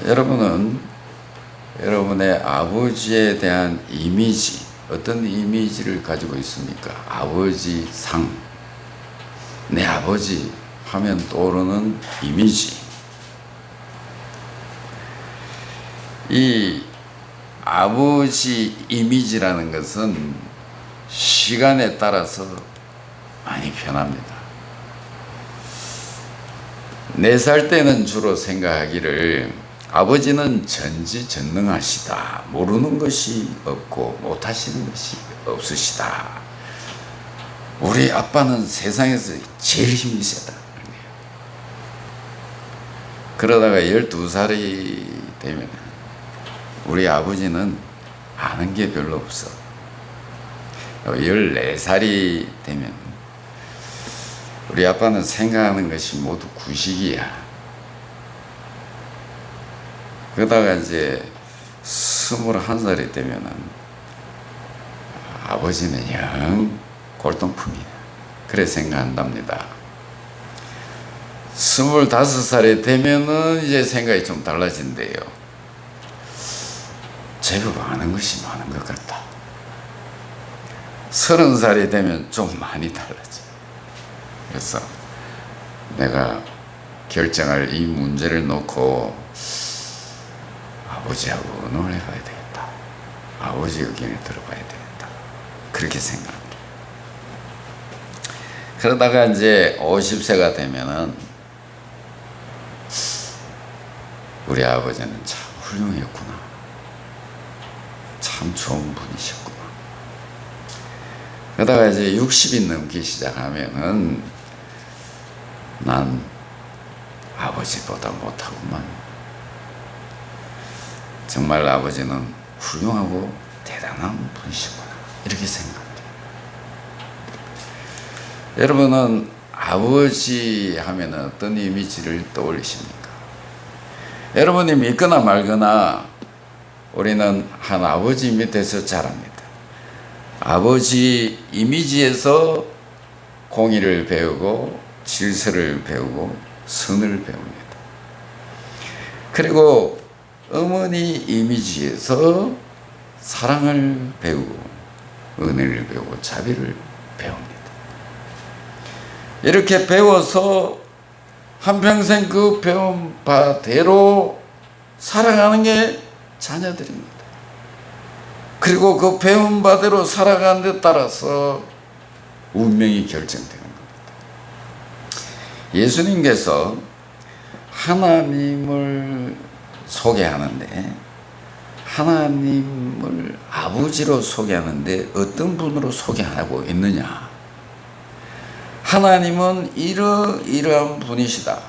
여러분은 여러분의 아버지에 대한 이미지, 어떤 이미지를 가지고 있습니까? 아버지 상, 내 아버지 하면 떠오르는 이미지. 이 아버지 이미지라는 것은 시간에 따라서 많이 변합니다. 4살 때는 주로 생각하기를 아버지는 전지전능하시다. 모르는 것이 없고 못하시는 것이 없으시다. 우리 아빠는 세상에서 제일 힘이 세다. 그러다가 12살이 되면 우리 아버지는 아는 게 별로 없어. 14살이 되면 우리 아빠는 생각하는 것이 모두 구식이야. 그러다가 이제 21살이 되면은 아버지는 영 골동품이야. 그래 생각한답니다. 25살이 되면은 이제 생각이 좀 달라진대요. 제법 아는 것이 많은 것 같다. 30살이 되면 좀 많이 달라져. 그래서 내가 결정할 이 문제를 놓고 아버지하고 의논을 해봐야 되겠다. 아버지 의견을 들어봐야 되겠다. 그렇게 생각합니다. 그러다가 이제 50세가 되면은 우리 아버지는 참 훌륭했구나. 참 좋은 분이셨구나. 그러다가 이제 60이 넘기 시작하면은 난 아버지보다 못하구만. 정말 아버지는 훌륭하고 대단한 분이시구나. 이렇게 생각합니다. 여러분은 아버지 하면 어떤 이미지를 떠올리십니까? 여러분이 믿거나 말거나 우리는 한 아버지 밑에서 자랍니다. 아버지 이미지에서 공의를 배우고 질서를 배우고 선을 배웁니다. 그리고 어머니 이미지에서 사랑을 배우고 은혜를 배우고 자비를 배웁니다. 이렇게 배워서 한평생 그 배운 바대로 살아가는 게 자녀들입니다. 그리고 그 배운 바대로 살아가는 데 따라서 운명이 결정되는 겁니다. 예수님께서 하나님을 소개하는데 하나님을 아버지로 소개하는데 어떤 분으로 소개하고 있느냐? 하나님은 이러이러한 분이시다.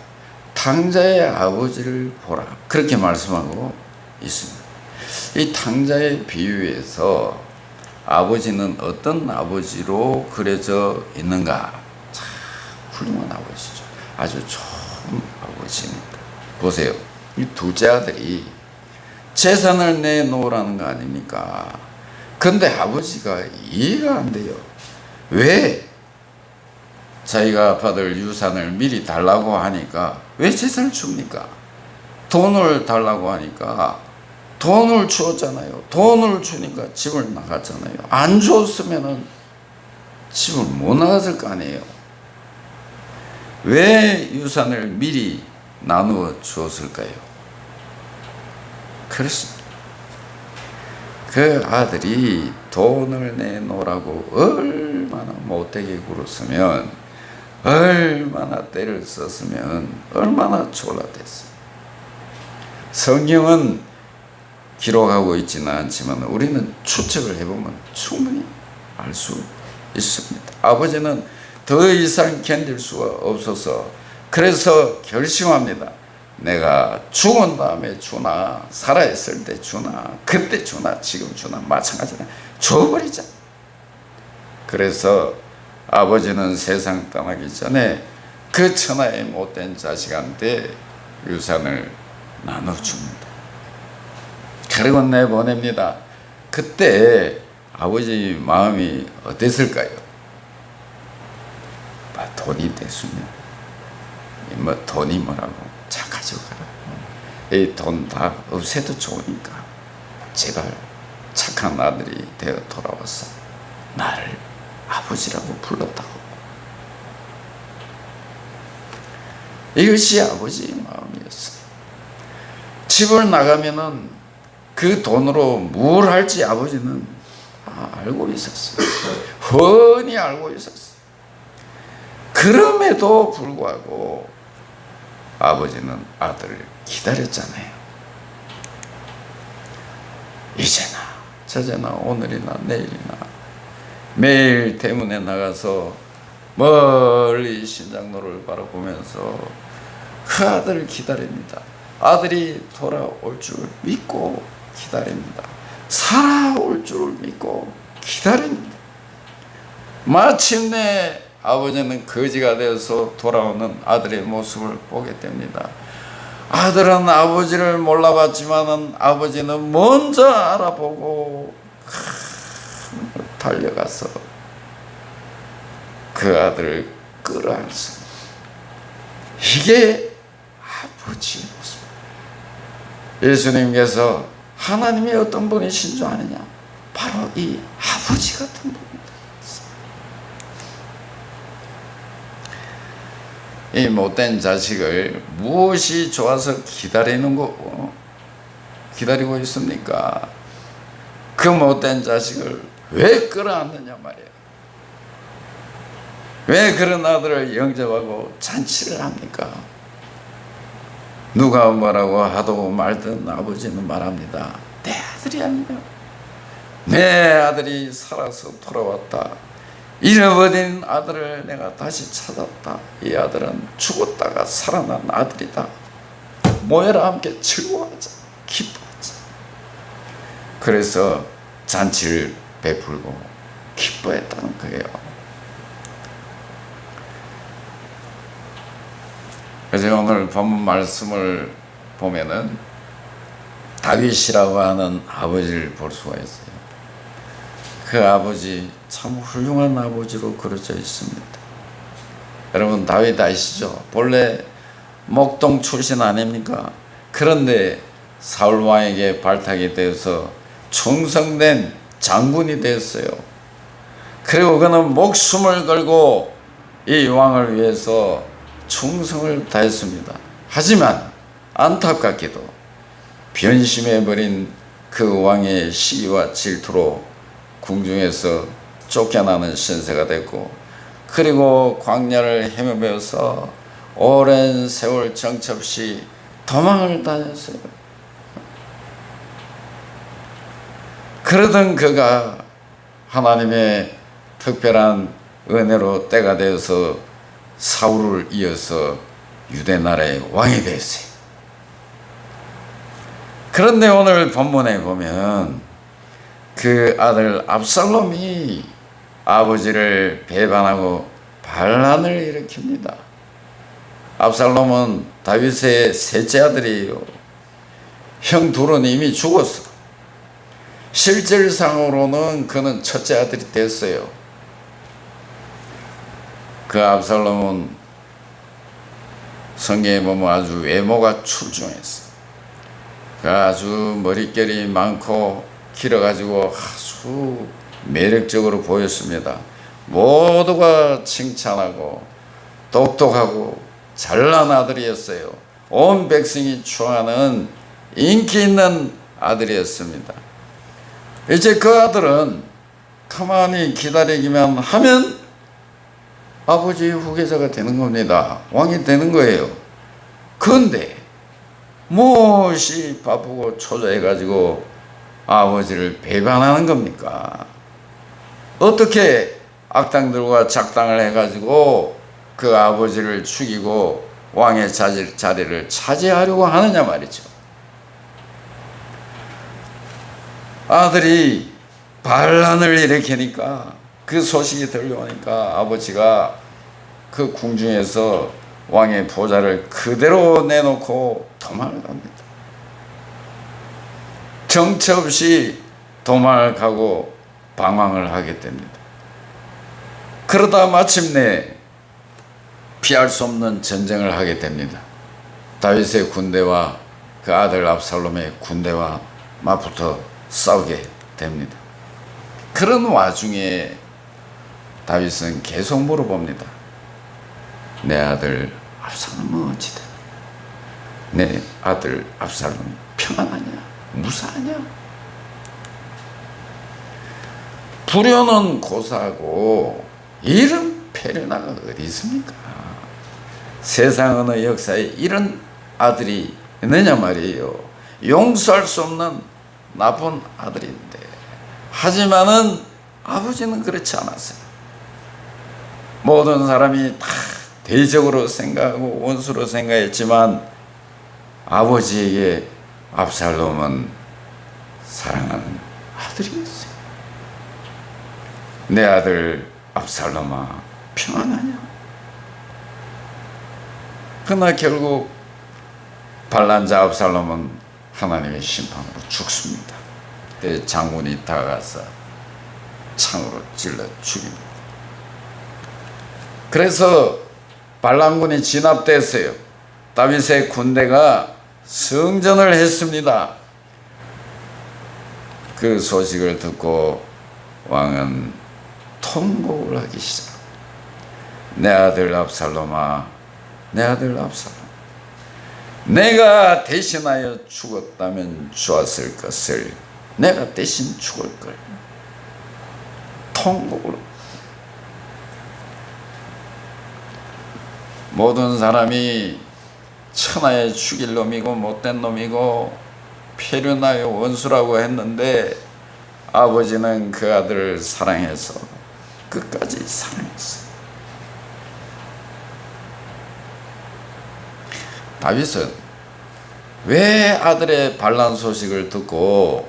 탕자의 아버지를 보라. 그렇게 말씀하고 있습니다. 이 탕자의 비유에서 아버지는 어떤 아버지로 그려져 있는가? 참 훌륭한 아버지죠. 아주 좋은 아버지입니다. 보세요. 이 둘째 아들이 재산을 내놓으라는 거 아닙니까? 근데 아버지가 이해가 안 돼요. 왜 자기가 받을 유산을 미리 달라고 하니까 왜 재산을 줍니까? 돈을 달라고 하니까 돈을 주었잖아요. 돈을 주니까 집을 나갔잖아요. 안 주었으면은 집을 못 나갔을 거 아니에요. 왜 유산을 미리 나누어 주었을까요? 그렇습니다. 그 아들이 돈을 내놓으라고 얼마나 못되게 굴었으면, 얼마나 때를 썼으면 얼마나 졸라댔어요. 성경은 기록하고 있지는 않지만 우리는 추측을 해보면 충분히 알 수 있습니다. 아버지는 더 이상 견딜 수가 없어서 그래서 결심합니다. 내가 죽은 다음에 주나 살아있을 때 주나 그때 주나 지금 주나 마찬가지다. 줘버리자. 그래서 아버지는 세상 떠나기 전에 그 천하의 못된 자식한테 유산을 나눠줍니다. 그리고 내보냅니다. 그때 아버지 마음이 어땠을까요? 돈이 됐으면 뭐 돈이 뭐라고 자 가져가라. 이 돈 다 없애도 좋으니까 제발 착한 아들이 되어 돌아와서 나를 아버지라고 불렀다고. 이것이 아버지의 마음이었어요. 집을 나가면은 그 돈으로 뭘 할지 아버지는 알고 있었어요. 훤히 알고 있었어요. 그럼에도 불구하고 아버지는 아들을 기다렸잖아요. 이제나 저제나 오늘이나 내일이나 매일 대문에 나가서 멀리 신장로를 바라보면서 그 아들을 기다립니다. 아들이 돌아올 줄 믿고 기다립니다. 살아올 줄 믿고 기다립니다. 마침내 아버지는 거지가 되어서 돌아오는 아들의 모습을 보게 됩니다. 아들은 아버지를 몰라봤지만 아버지는 먼저 알아보고 달려가서 그 아들을 끌어안습니다. 이게 아버지의 모습. 예수님께서 하나님이 어떤 분이신 줄 아느냐? 바로 이 아버지 같은 분입니다. 이 못된 자식을 무엇이 좋아서 기다리고 있습니까? 그 못된 자식을 왜 끌어안느냐 말이에요. 왜 그런 아들을 영접하고 잔치를 합니까? 누가 뭐라고 하도 말든 아버지는 말합니다. 내 아들이 아니냐? 내 아들이 살아서 돌아왔다. 잃어버린 아들을 내가 다시 찾았다. 이 아들은 죽었다가 살아난 아들이다. 모여라 함께 즐거워하자. 기뻐하자. 그래서 잔치를 베풀고 기뻐했다는 거예요. 그래서 오늘 본문 말씀을 보면은 다윗이라고 하는 아버지를 볼 수가 있어요. 그 아버지 참 훌륭한 아버지로 그려져 있습니다. 여러분 다윗 아시죠? 본래 목동 출신 아닙니까? 그런데 사울 왕에게 발탁이 되어서 충성된 장군이 되었어요. 그리고 그는 목숨을 걸고 이 왕을 위해서 충성을 다했습니다. 하지만 안타깝게도 변심해버린 그 왕의 시기와 질투로 궁중에서 쫓겨나는 신세가 됐고, 그리고 광야를 헤매면서 오랜 세월 정처없이 도망을 다녔어요. 그러던 그가 하나님의 특별한 은혜로 때가 되어서 사울을 이어서 유대 나라의 왕이 됐어요. 그런데 오늘 본문에 보면 그 아들 압살롬이 아버지를 배반하고 반란을 일으킵니다. 압살롬은 다윗의 셋째 아들이에요. 형 둘은 이미 죽었어. 실질상으로는 그는 첫째 아들이 됐어요. 그 압살롬은 성경에 보면 아주 외모가 출중했어. 그 아주 머릿결이 많고 길어가지고 아주 매력적으로 보였습니다. 모두가 칭찬하고 똑똑하고 잘난 아들이었어요. 온 백성이 추앙하는 인기 있는 아들이었습니다. 이제 그 아들은 가만히 기다리기만 하면 아버지의 후계자가 되는 겁니다. 왕이 되는 거예요. 그런데 무엇이 바쁘고 초조해가지고 아버지를 배반하는 겁니까? 어떻게 악당들과 작당을 해가지고 그 아버지를 죽이고 왕의 자리를 차지하려고 하느냐 말이죠. 아들이 반란을 일으키니까, 그 소식이 들려오니까 아버지가 그 궁중에서 왕의 보좌를 그대로 내놓고 도망을 갑니다. 정처 없이 도망을 가고 방황을 하게 됩니다. 그러다 마침내 피할 수 없는 전쟁을 하게 됩니다. 다윗의 군대와 그 아들 압살롬의 군대와 맞붙어 싸우게 됩니다. 그런 와중에 다윗은 계속 물어봅니다. 내 아들 압살롬은 어찌 되냐? 내 아들 압살롬이 평안하냐? 무사하냐? 불효는 고사하고 이런 페르나가 어디 있습니까? 세상 어느 역사에 이런 아들이 있느냐 말이에요. 용서할 수 없는 나쁜 아들인데, 하지만은 아버지는 그렇지 않았어요. 모든 사람이 다 대적으로 생각하고 원수로 생각했지만 아버지에게 압살롬은 사랑하는 아들이었어요. 내 아들 압살롬아 평안하냐? 그러나 결국 반란자 압살롬은 하나님의 심판으로 죽습니다. 그때 장군이 다가가서 창으로 찔러 죽입니다. 그래서 반란군이 진압됐어요. 다윗의 군대가 승전을 했습니다. 그 소식을 듣고 왕은 통곡을 하기 시작합니다. 내 아들 압살롬아, 내 아들 압살롬, 내가 대신하여 죽었다면 좋았을 것을 내가 대신 죽을 걸. 통곡을. 모든 사람이 천하에 죽일 놈이고 못된 놈이고 페르나의 원수라고 했는데 아버지는 그 아들을 사랑해서 끝까지 사랑했어요. 다윗은 왜 아들의 반란 소식을 듣고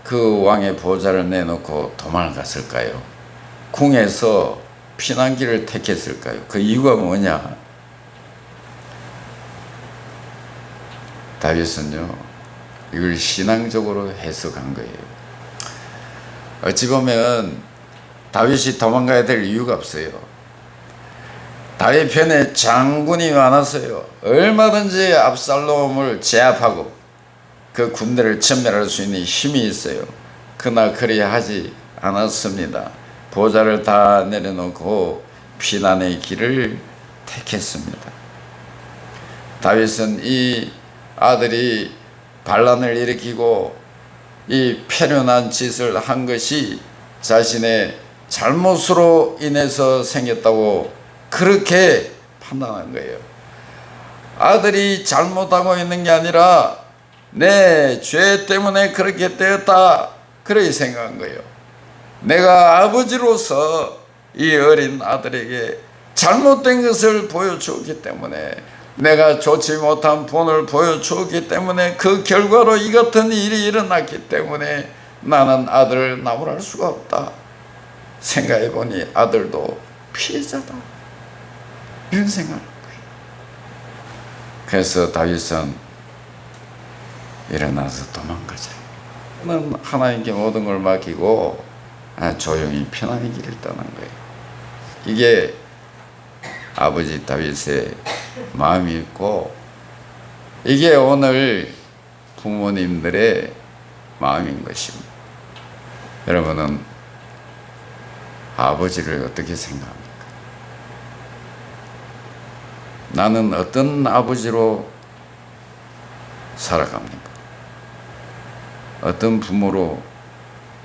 그 왕의 보좌를 내놓고 도망을 갔을까요? 궁에서 피난길을 택했을까요? 그 이유가 뭐냐? 다윗은요, 이걸 신앙적으로 해석한 거예요. 어찌 보면 다윗이 도망가야 될 이유가 없어요. 다윗 편에 장군이 많았어요. 얼마든지 압살롬을 제압하고 그 군대를 전멸할 수 있는 힘이 있어요. 그러나 그리야 하지 않았습니다. 보좌를 다 내려놓고 피난의 길을 택했습니다. 다윗은 이 아들이 반란을 일으키고 이 패륜한 짓을 한 것이 자신의 잘못으로 인해서 생겼다고 그렇게 판단한 거예요. 아들이 잘못하고 있는 게 아니라 내 죄 때문에 그렇게 되었다, 그렇게 생각한 거예요. 내가 아버지로서 이 어린 아들에게 잘못된 것을 보여주었기 때문에, 내가 좋지 못한 본을 보여주었기 때문에, 그 결과로 이 같은 일이 일어났기 때문에 나는 아들을 나무랄 수가 없다. 생각해 보니 아들도 피해자다, 이런 생각을 한 거예요. 그래서 다윗은 일어나서 도망가자. 는 하나님께 모든 걸 맡기고 조용히 편안히 길을 떠난 거예요. 이게 아버지 다윗의 마음이 있고, 이게 오늘 부모님들의 마음인 것입니다. 여러분은 아버지를 어떻게 생각합니까? 나는 어떤 아버지로 살아갑니까? 어떤 부모로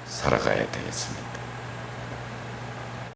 살아가야 되겠습니까?